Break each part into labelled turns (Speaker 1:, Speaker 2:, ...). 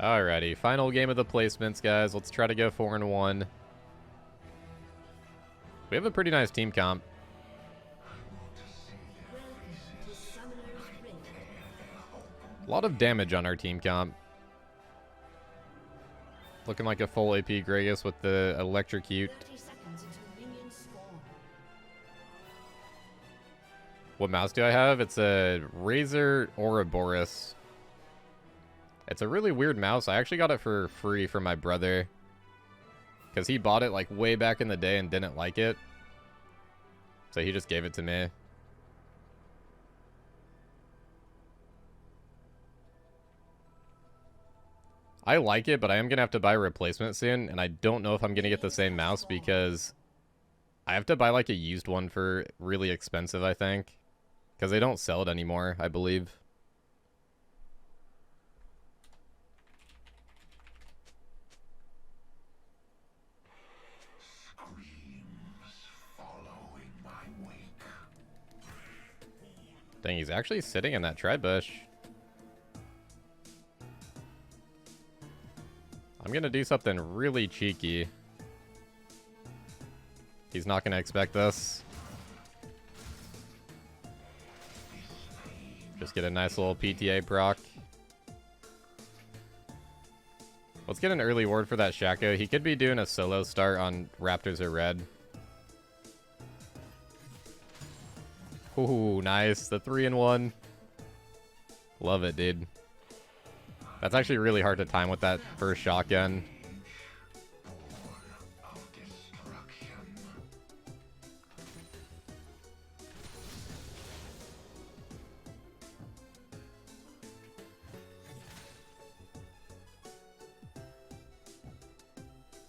Speaker 1: Alrighty, final game of the placements, guys. Let's try to go 4-1. We have a pretty nice team comp. A lot of damage on our team comp. Looking like a full AP Gragas with the Electrocute. What mouse do I have? It's a Razer Ouroboros. It's a really weird mouse. I actually got it for free from my brother, because he bought it like way back in the day and didn't like it. So he just gave it to me. I like it, but I am going to have to buy a replacement soon, and I don't know if I'm going to get the same mouse because I have to buy like a used one for really expensive, I think. Because they don't sell it anymore, I believe. Dang, he's actually sitting in that tri-bush. I'm gonna do something really cheeky. He's not gonna expect this. Just get a nice little PTA proc. Let's get an early ward for that Shaco. He could be doing a solo start on Raptors or Red. Ooh, nice. The 3-in-1. Love it, dude. That's actually really hard to time with that first shotgun.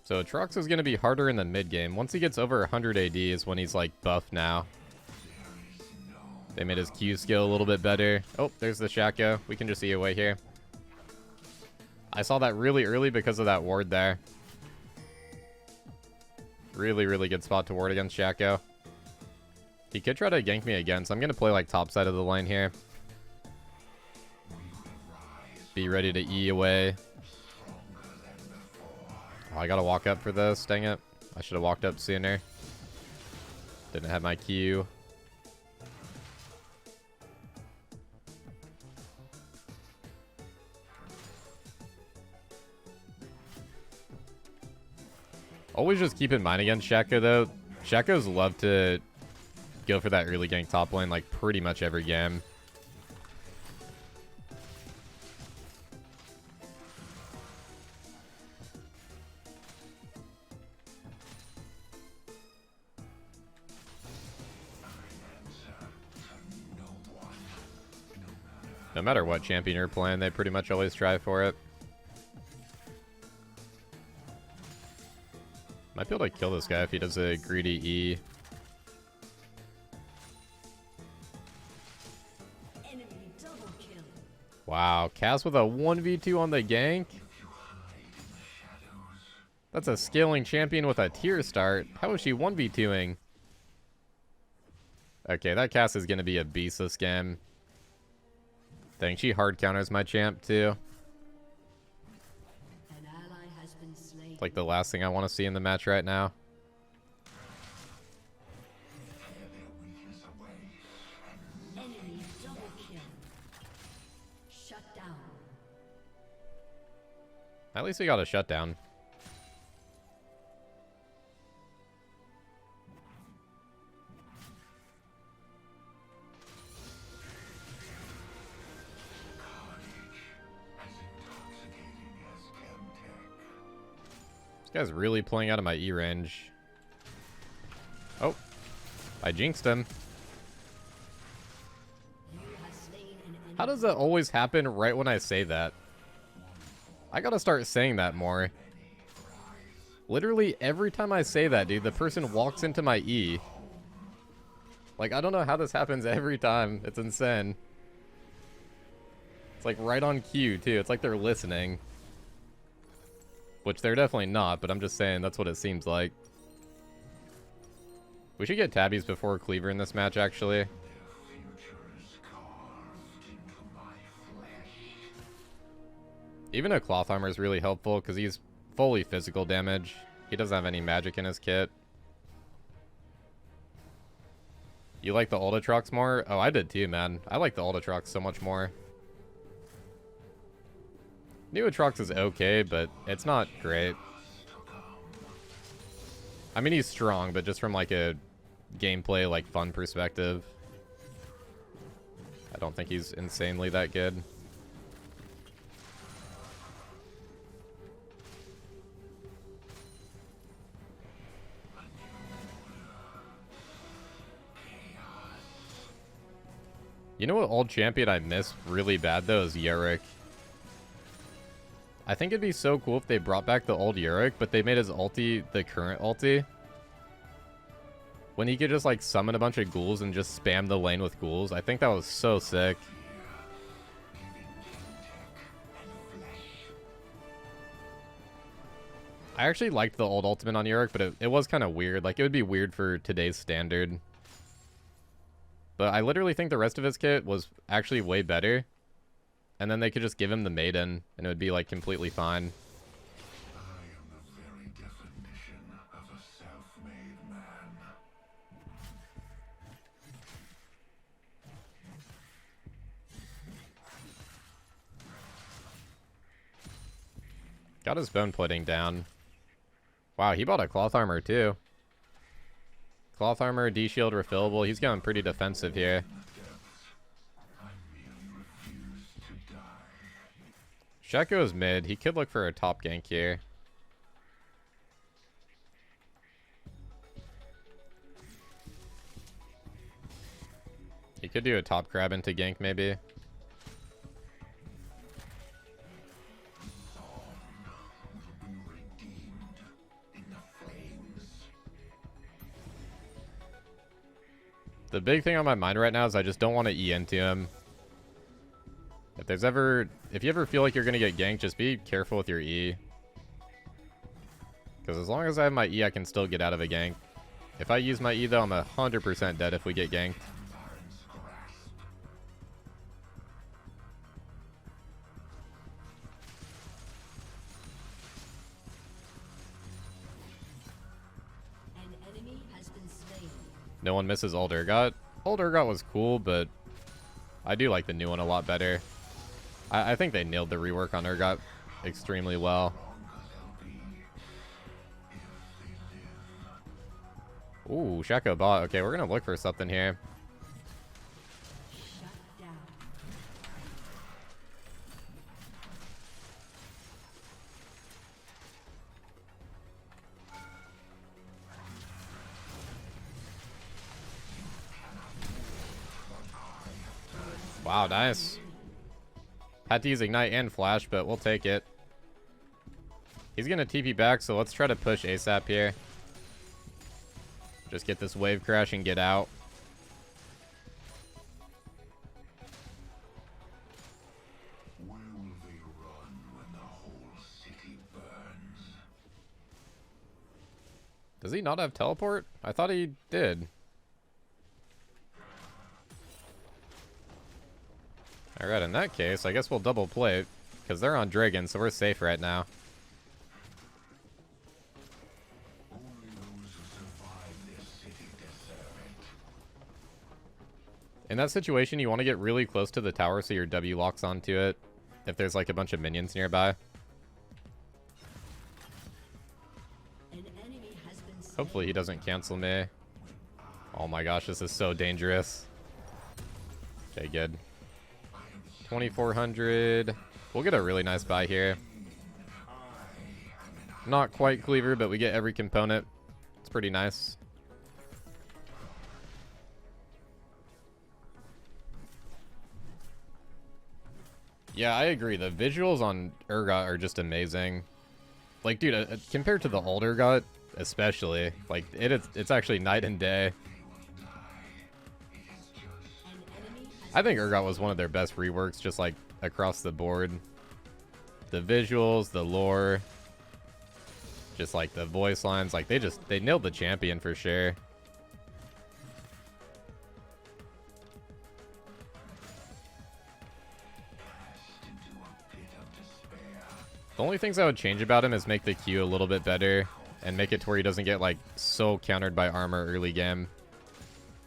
Speaker 1: So Aatrox is going to be harder in the mid game. Once he gets over 100 AD is when he's like buff now. They made his Q skill a little bit better. Oh, there's the Shaco. We can just see away here. I saw that really early because of that ward there. Really, really good spot to ward against Shaco. He could try to gank me again, so I'm going to play like top side of the lane here. Be ready to E away. Oh, I got to walk up for this. Dang it. I should have walked up sooner. Didn't have my Q. Always just keep in mind against Shaco, though. Shacos love to go for that early gank top lane, like, pretty much every game. No matter what champion you're playing, they pretty much always try for it. Might be able to kill this guy if he does a greedy E. Wow, Cass with a 1v2 on the gank? That's a scaling champion with a tier start. How is she 1v2ing? Okay, that Cass is going to be a beast this game. Dang, she hard counters my champ too. Like the last thing I want to see in the match right now. At least we got a shutdown. This guy's really pulling out of my E range. Oh, I jinxed him. How does that always happen right when I say that? I gotta start saying that more. Literally every time I say that, dude, the person walks into my E. Like, I don't know how this happens every time. It's insane. It's like right on cue, too. It's like they're listening. Which they're definitely not, but I'm just saying that's what it seems like. We should get tabbies before Cleaver in this match, actually. Even a cloth armor is really helpful because he's fully physical damage. He doesn't have any magic in his kit. You like the Aatrox more? Oh, I did too, man. I like the Aatrox so much more. New Aatrox is okay, but it's not great. I mean, he's strong, but just from like a gameplay, like fun perspective, I don't think he's insanely that good. You know what old champion I miss really bad though is Urgot. I think it'd be so cool if they brought back the old Urgot, but they made his ulti the current ulti. When he could just like summon a bunch of ghouls and just spam the lane with ghouls. I think that was so sick. I actually liked the old ultimate on Urgot, but it was kind of weird. Like, it would be weird for today's standard. But I literally think the rest of his kit was actually way better. And then they could just give him the Maiden, and it would be, like, completely fine.
Speaker 2: I am the very definition of a self-made man.
Speaker 1: Got his bone plating down. Wow, he bought a cloth armor, too. Cloth armor, D-shield refillable. He's going pretty defensive here. Shaco's mid. He could look for a top gank here. He could do a top grab into gank, maybe. The big thing on my mind right now is I just don't want to E into him. If you ever feel like you're going to get ganked, just be careful with your E. Because as long as I have my E, I can still get out of a gank. If I use my E, though, I'm 100% dead if we get ganked. No one misses old Urgot. Old Urgot was cool, but I do like the new one a lot better. I think they nailed the rework on Urgot extremely well. Ooh, Shaco bot. Okay, we're going to look for something here. Wow, nice. Had to use Ignite and Flash, but we'll take it. He's going to TP back, so let's try to push ASAP here. Just get this wave crash and get out.
Speaker 2: Where will they run when the whole city burns?
Speaker 1: Does he not have teleport? I thought he did. Alright, in that case, I guess we'll double plate. Because they're on Dragon, so we're safe right now.
Speaker 2: Only those who survive this city deserve it.
Speaker 1: In that situation, you want to get really close to the tower so your W locks onto it. If there's like a bunch of minions nearby. Hopefully he doesn't cancel me. Oh my gosh, this is so dangerous. Okay, good. 2,400. We'll get a really nice buy here. Not quite cleaver, but we get every component. It's pretty nice. Yeah, I agree. The visuals on Urgot are just amazing. Like, dude, compared to the old Urgot, especially, like, it's actually night and day. I think Urgot was one of their best reworks, just like across the board. The visuals, the lore, just like the voice lines, like they nailed the champion for sure. The only things I would change about him is make the Q a little bit better and make it to where he doesn't get, like, so countered by armor early game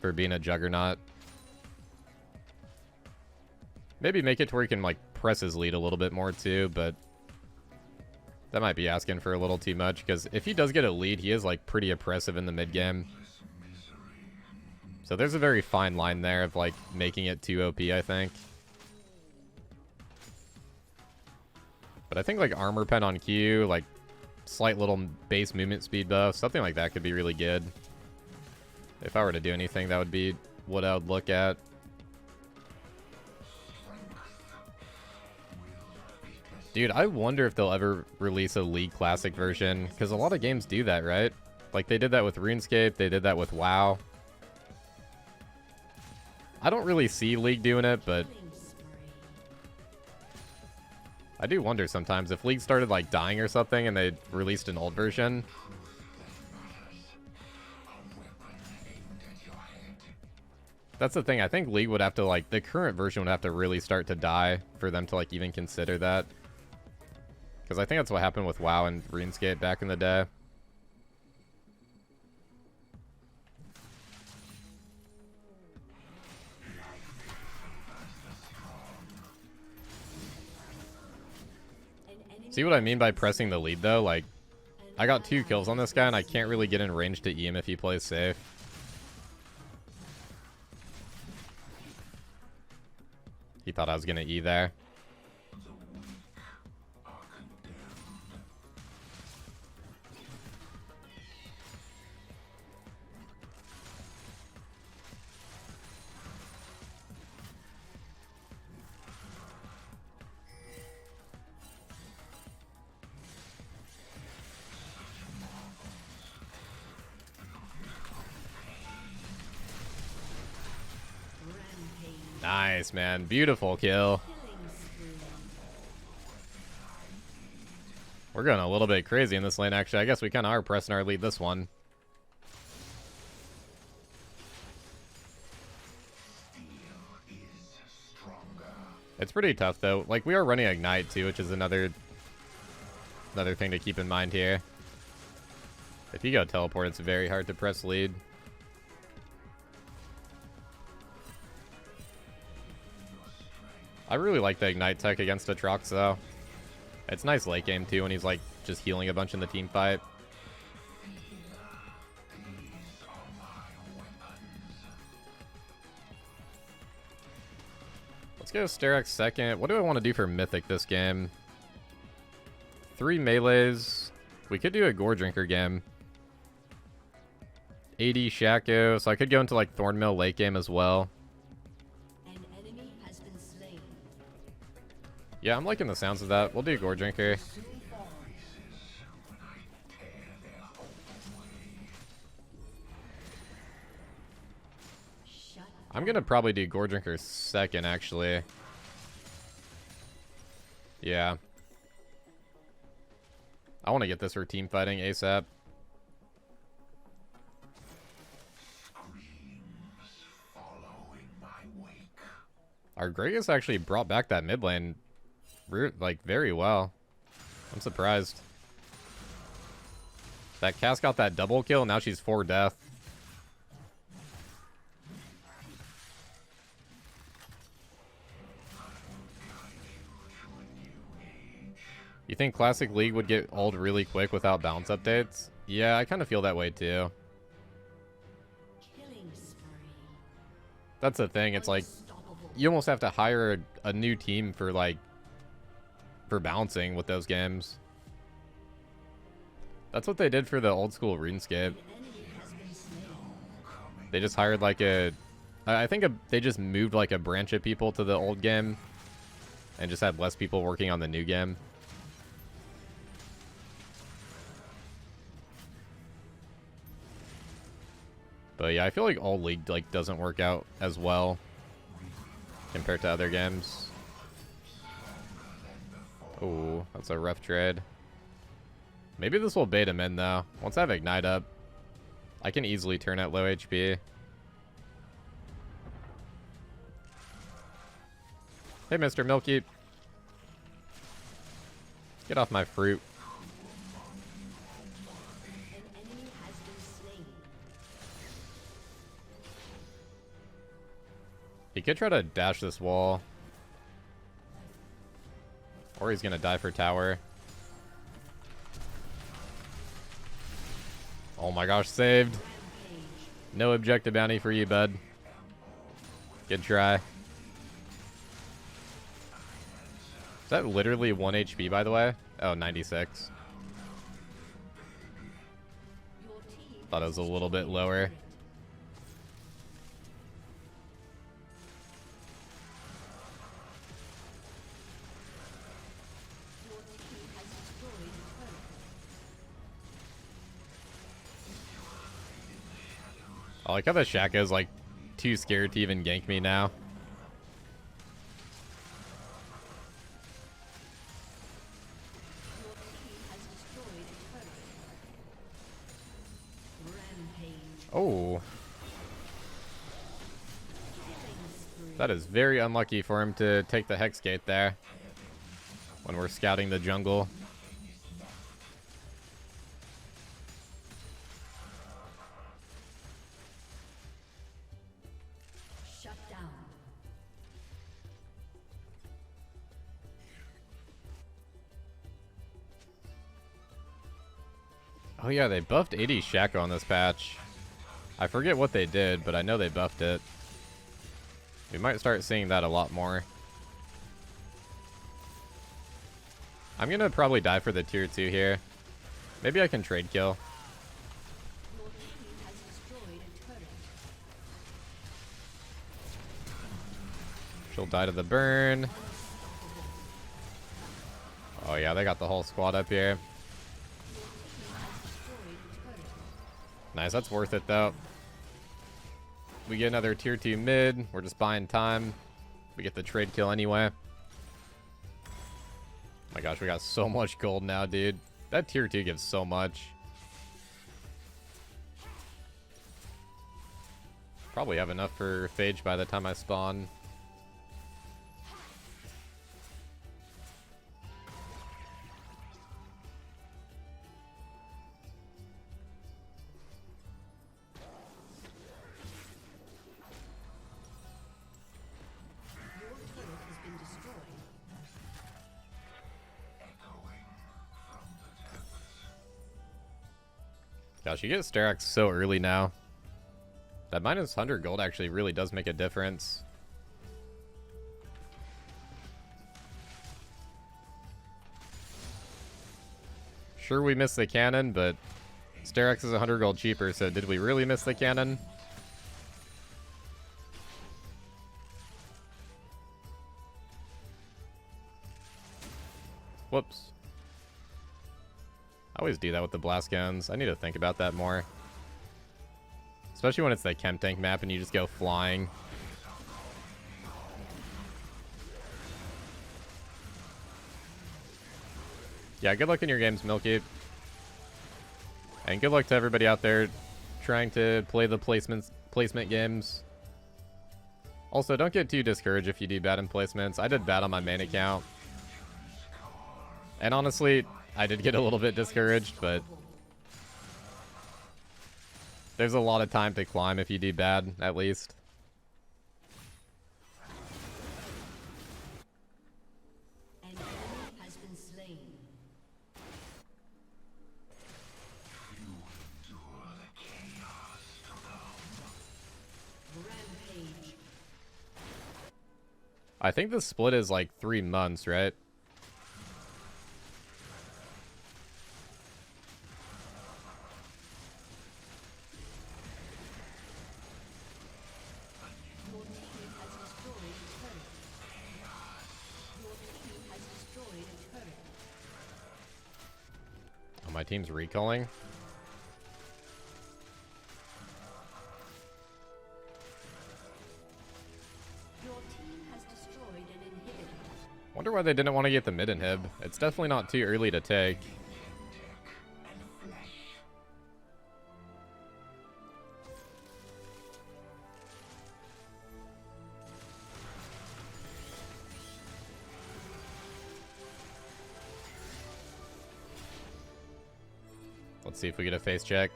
Speaker 1: for being a juggernaut. Maybe make it to where he can, like, press his lead a little bit more, too, but that might be asking for a little too much, because if he does get a lead, he is, like, pretty oppressive in the mid-game. So there's a very fine line there of, like, making it too OP, I think. But I think, like, armor pen on Q, like, slight little base movement speed buff, something like that could be really good. If I were to do anything, that would be what I would look at. Dude, I wonder if they'll ever release a League Classic version, because a lot of games do that, right? Like, they did that with RuneScape, they did that with WoW. I don't really see League doing it, but I do wonder sometimes if League started, like, dying or something and they released an old version. That's the thing. I think League would have to, like, the current version would have to really start to die for them to, like, even consider that. Because I think that's what happened with WoW and RuneScape back in the day. See what I mean by pressing the lead, though? Like, I got 2 kills on this guy, and I can't really get in range to E him if he plays safe. He thought I was going to E there. Nice, man. Beautiful kill. We're going a little bit crazy in this lane, actually. I guess we kind of are pressing our lead this one. It's pretty tough, though. Like, we are running Ignite, too, which is another thing to keep in mind here. If you go teleport, it's very hard to press lead. I really like the Ignite tech against Aatrox, though. It's nice late game, too, when he's, like, just healing a bunch in the team fight. Let's go Sterak's second. What do I want to do for Mythic this game? 3 melees. We could do a Gore Drinker game. 80 Shaco, so I could go into, like, Thornmill late game as well. Yeah, I'm liking the sounds of that. We'll do Gore Drinker. I'm gonna probably do Gore Drinker second, actually. Yeah. I want to get this for team fighting ASAP. Our Gragas actually brought back that mid lane, like, very well. I'm surprised. That Cass got that double kill, now she's 4 death. You think Classic League would get old really quick without balance updates? Yeah, I kind of feel that way too. That's the thing, it's like, you almost have to hire a new team for, like, for balancing with those games. That's what they did for the old school RuneScape. They just hired, like, I think they just moved, like, a branch of people to the old game and just had less people working on the new game. But yeah, I feel like Old League, like, doesn't work out as well compared to other games. Oh, that's a rough trade. Maybe this will bait him in, though. Once I have Ignite up, I can easily turn at low HP. Hey, Mr. Milky. Get off my fruit.
Speaker 3: An enemy has been slain.
Speaker 1: He could try to dash this wall. Or he's gonna die for tower. Oh my gosh, saved. No objective bounty for you, bud. Good try. Is that literally 1 HP, by the way? Oh, 96.
Speaker 3: Your team
Speaker 1: Thought it was a little bit lower.
Speaker 3: your team has destroyed a turret.
Speaker 1: I like how the Shaco's like too scared to even gank me now.
Speaker 3: Your team has destroyed a turret. Rampage.
Speaker 1: Oh,
Speaker 3: Killing spree.
Speaker 1: that is very unlucky for him to take the Hex Gate there when we're scouting the jungle.
Speaker 3: Shut down.
Speaker 1: Oh yeah, they buffed 80 Shaco on this patch. I forget what they did, but I know they buffed it. We might start seeing that a lot more. I'm gonna probably die for the tier 2 here. Maybe I can trade kill.
Speaker 3: Your team has destroyed a turret.
Speaker 1: She'll die to the burn. Oh yeah, they got the whole squad up here.
Speaker 3: Your team has destroyed a turret.
Speaker 1: Nice, that's worth it though. We get another tier 2 mid. We're just buying time. We get the trade kill anyway. Oh my gosh, we got so much gold now, dude. That tier 2 gives so much. Probably have enough for Phage by the time I spawn.
Speaker 3: Your turret has been destroyed.
Speaker 1: Gosh, you get Aatrox so early now. That minus 100 gold actually really does make a difference. Sure, we missed the cannon, but Aatrox is 100 gold cheaper, so did we really miss the cannon? Whoops. I always do that with the blast guns. I need to think about that more. Especially when it's the chem tank map and you just go flying. Yeah, good luck in your games, Milky. And good luck to everybody out there trying to play the placement games. Also, don't get too discouraged if you do bad in placements. I did bad on my main account. And honestly, I did get a little bit discouraged, but there's a lot of time to climb if you do bad, at least.
Speaker 3: An enemy has been slain. Rampage.
Speaker 1: I think the split is like 3 months, right?
Speaker 3: Your team has destroyed a turret. Your team has destroyed a turret.
Speaker 1: Oh, my team's recalling.
Speaker 3: Your team has destroyed an inhibitor.
Speaker 1: Wonder why they didn't want to get the mid inhib. It's definitely not too early to take. Let's see if we get a face check.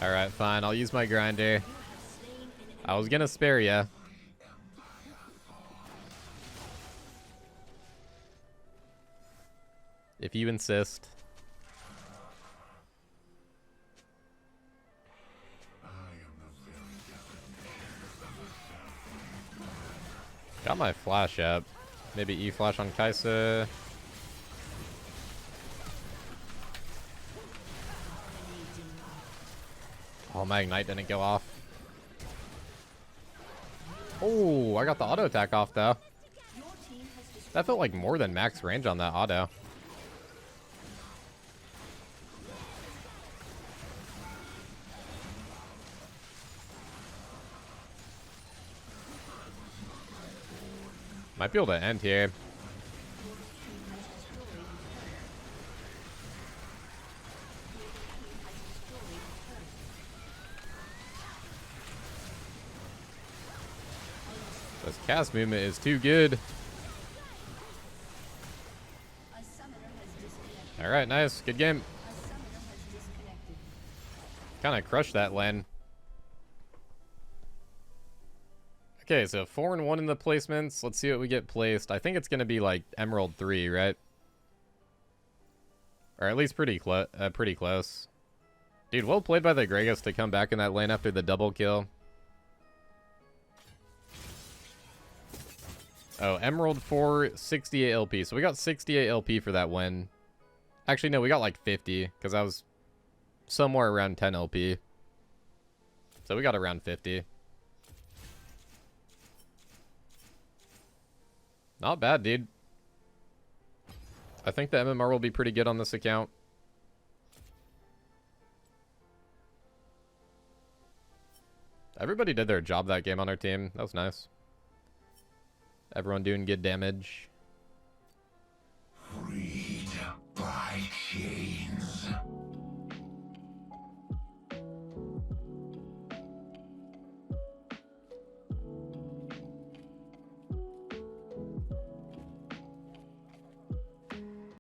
Speaker 1: Alright, fine. I'll use my grinder. I was gonna spare ya. If you insist. Got my flash up. Maybe E-flash on Kaisa. Oh, my Ignite didn't go off. Oh, I got the auto attack off, though. That felt like more than max range on that auto. Might be able to end here. This cast movement is too good. Alright, nice. Good game. Kind of crushed that lane. Okay, so 4 and 1 in the placements. Let's see what we get placed. I think it's going to be like Emerald 3, right? Or at least pretty close. Dude, well played by the Gragas to come back in that lane after the double kill. Oh, Emerald 4, 68 LP. So we got 68 LP for that win. Actually, no, we got like 50, because I was somewhere around 10 LP. So we got around 50. Not bad, dude. I think the MMR will be pretty good on this account. Everybody did their job that game on our team. That was nice. Everyone doing good damage.